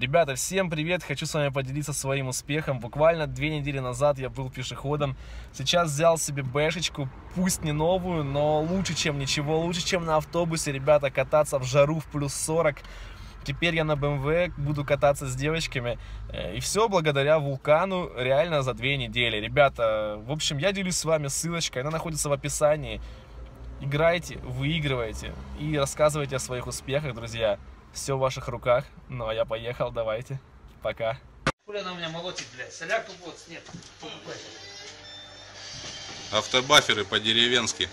Ребята, всем привет! Хочу с вами поделиться своим успехом. Буквально 2 недели назад я был пешеходом. Сейчас взял себе бэшечку, пусть не новую, но лучше, чем ничего. Лучше, чем на автобусе, ребята, кататься в жару в плюс 40. Теперь я на BMW буду кататься с девочками. И все благодаря вулкану реально за 2 недели. Ребята, в общем, я делюсь с вами ссылочкой. Она находится в описании. Играйте, выигрывайте и рассказывайте о своих успехах, друзья. Все в ваших руках. Ну, а я поехал, давайте. Пока. Хули она у меня молотит, блядь. Солярку вот, нет. Автобаферы по-деревенски.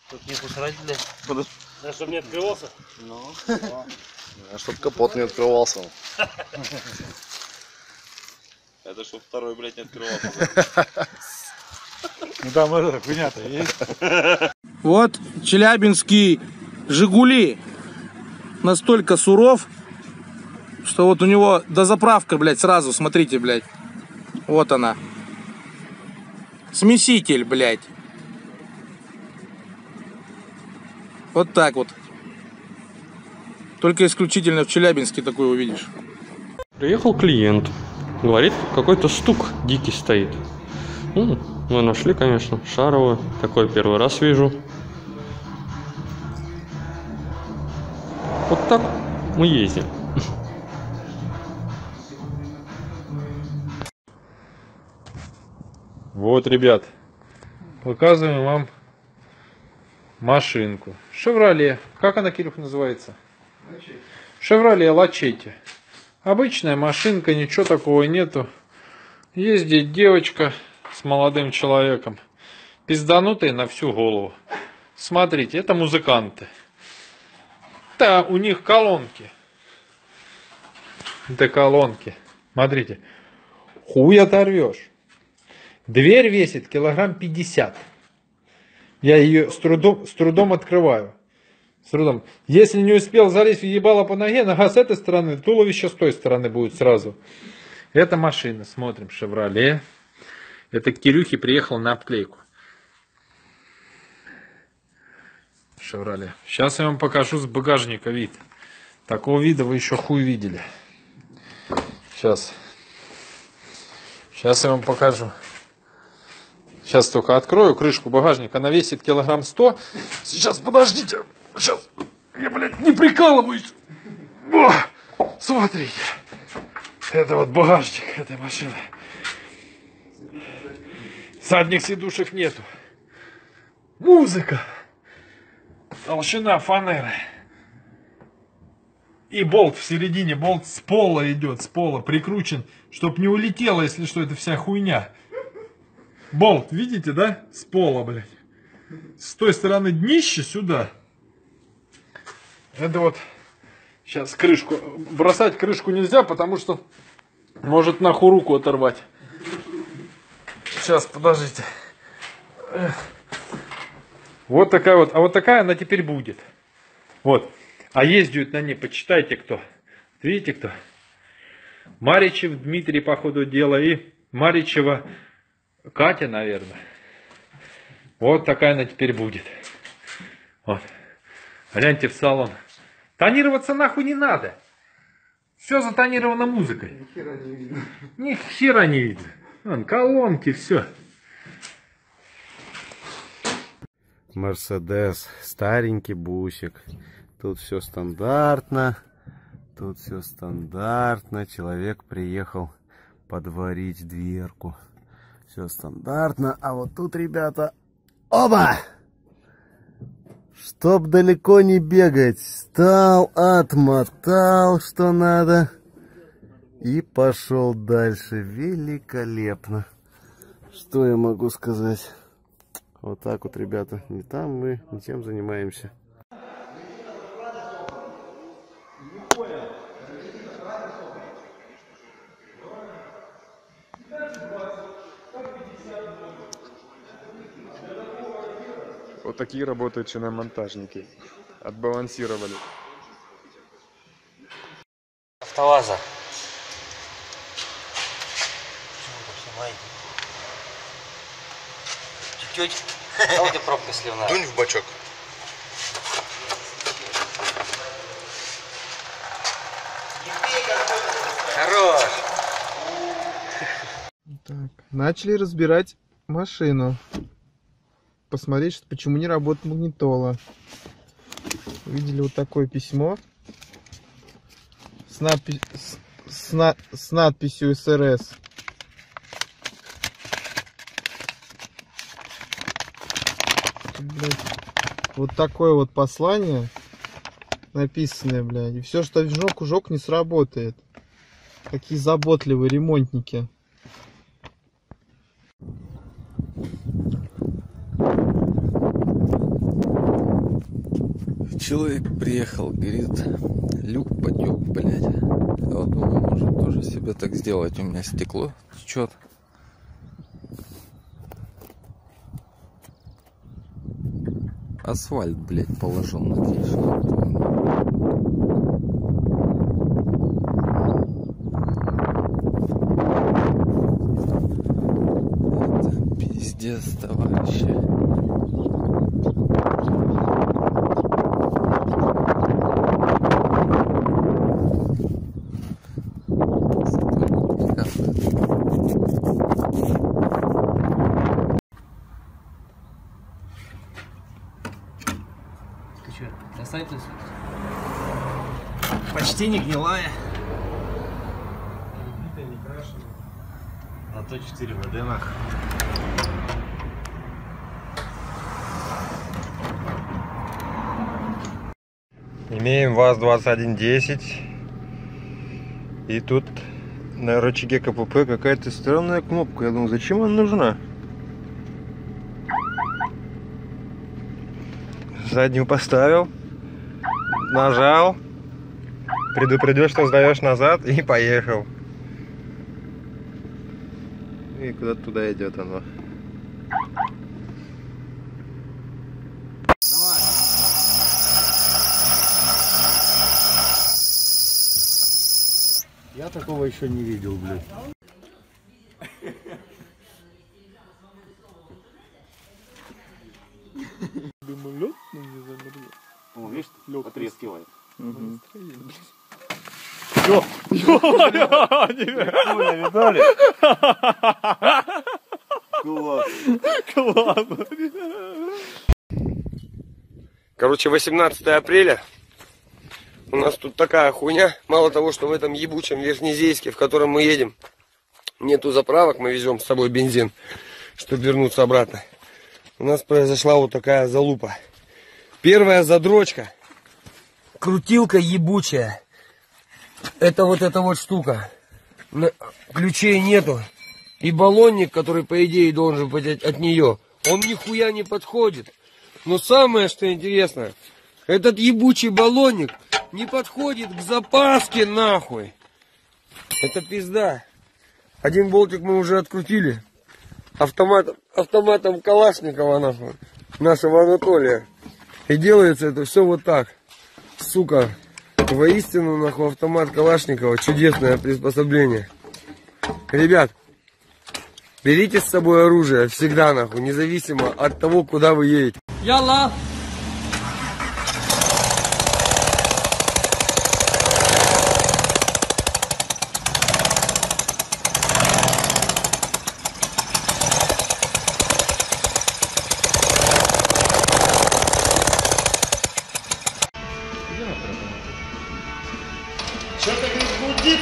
Тут не посрать, блядь. Да, чтобы не открывался? Ну. А чтоб капот не открывался. Это чтоб второй, блядь, не открывался. Ну там эта хуйня-то есть. Вот челябинский Жигули настолько суров, что вот у него дозаправка, блядь, сразу, смотрите, блядь. Вот она. Смеситель, блядь. Вот так вот. Только исключительно в Челябинске такое увидишь. Приехал клиент. Говорит, какой-то стук дикий стоит. Мы нашли, конечно, шаровую. Такой первый раз вижу. Вот так мы ездим. Вот, ребят, показываем вам машинку. Шевроле. Как она, Кирюх, называется? Шевроле Лачетти. Обычная машинка, ничего такого нету. Ездит девочка с молодым человеком. Пизданутые на всю голову. Смотрите, это музыканты. Да, у них колонки. Это колонки. Смотрите. Хуй оторвешь. Дверь весит килограмм 50. Я ее с трудом открываю. С трудом. Если не успел залезть в ебало по ноге, нога с этой стороны, туловище с той стороны будет сразу. Это машина. Смотрим. Шевроле. Это к Кирюхе приехал на обклейку. Шевроле. Сейчас я вам покажу с багажника вид. Такого вида вы еще хуй видели. Сейчас я вам покажу. Сейчас только открою крышку багажника. Она весит килограмм 100. Сейчас, подождите. Сейчас. Я, блядь, не прикалываюсь. О, смотрите. Это вот багажник этой машины. Задних сидушек нету. Музыка. Толщина фанеры. И болт в середине. Болт с пола идет. С пола прикручен. Чтоб не улетело, если что, это вся хуйня. Болт, видите, да? С пола, блядь. С той стороны днище сюда. Это вот. Сейчас крышку. Бросать крышку нельзя, потому что может нахуй руку оторвать. Сейчас, подождите. Вот такая вот. А вот такая она теперь будет. Вот. А ездят на ней, почитайте кто. Видите кто? Маричев Дмитрий, по ходу дела. И Маричева Катя, наверное. Вот такая она теперь будет. Вот. Гляньте в салон. Тонироваться нахуй не надо. Все затонировано музыкой. Ни хера не видно. Вон, колонки, все. Мерседес, старенький бусик. Тут все стандартно. Тут все стандартно. Человек приехал подварить дверку. Все стандартно. А вот тут, ребята, оба! Чтоб далеко не бегать. Встал, отмотал, что надо. И пошел дальше. Великолепно. Что я могу сказать? Вот так вот, ребята. Не там мы ничем занимаемся. Вот такие работают шиномонтажники. Отбалансировали. Автоваза. Чуть-чуть. А вот и пробка сливная. Дунь в бачок. Начали разбирать машину. Посмотреть, почему не работает магнитола. Увидели вот такое письмо с надписью СРС. Блядь. Вот такое вот послание написанное, блядь. И все, что жёг, не сработает. Какие заботливые ремонтники. Человек приехал, говорит, люк потек, блядь. Вот думаю, может тоже себе так сделать. У меня стекло течет. Асфальт, блядь, положил на крышу. Это пиздец, товарищи. Достань тут. Почти не гнилая. Убитая, не крашена. На то 4 в Эдемах. Имеем ВАЗ-2110. И тут на рычаге КПП какая-то странная кнопка. Я думаю, зачем она нужна? Заднюю поставил, нажал, предупредил, что сдаешь назад, и поехал. И куда-то туда идет оно. Я такого еще не видел, блядь. Думаю, лед, но не замерзет. О, видишь, потрескивает. Видали? Класс. Короче, 18 апреля. У нас тут такая хуйня. Мало того, что в этом ебучем Верхнезейске, в котором мы едем, нету заправок, мы везем с собой бензин, чтобы вернуться обратно. У нас произошла вот такая залупа. Первая задрочка. Крутилка ебучая. Это вот эта вот штука. Ключей нету. И баллонник, который по идее должен быть от нее, он нихуя не подходит. Но самое что интересно, этот ебучий баллонник не подходит к запаске нахуй. Это пизда. Один болтик мы уже открутили. Автоматом Калашникова нахуй. Нашего Анатолия. И делается это все вот так. Сука. Воистину нахуй автомат Калашникова. Чудесное приспособление. Ребят. Берите с собой оружие. Всегда нахуй. Независимо от того, куда вы едете. Ялла. Что-то гудит.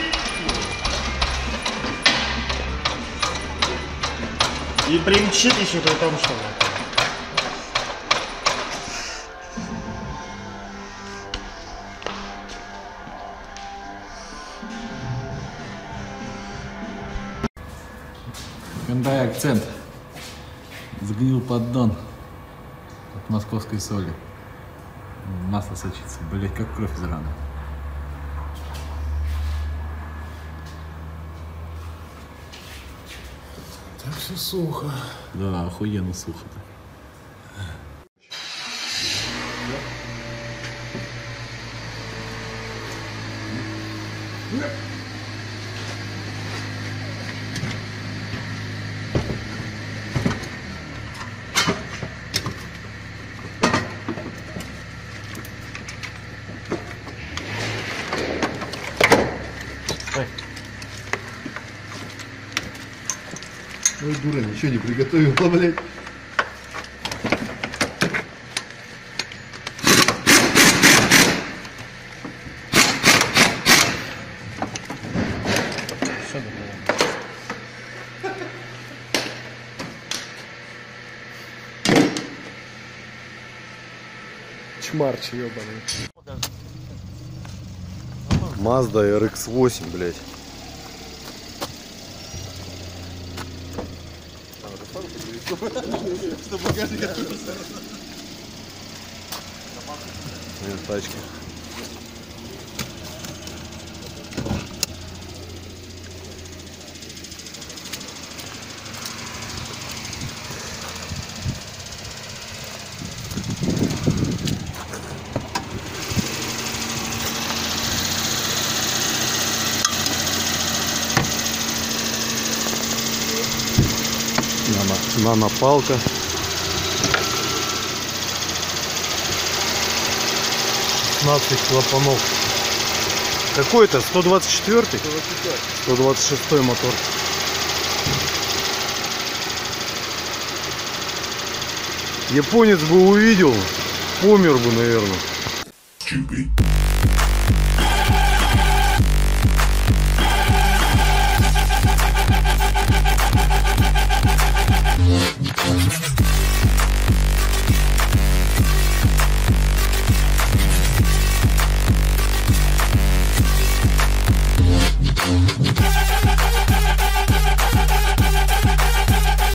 И примчит еще при том, что... Hyundai Акцент. Сгнил поддон от московской соли. Масло сочится, блять, как кровь из раны. Так все сухо. Да, охуенно сухо-то. Ой, дура, ничего не приготовила, блядь. Чмарч ебаный. Mazda RX-8, блядь. Нет, тачка. Нанопалка. 16 клапанов. Какой это? 124-й? 126-й мотор. Японец бы увидел, помер бы, наверное.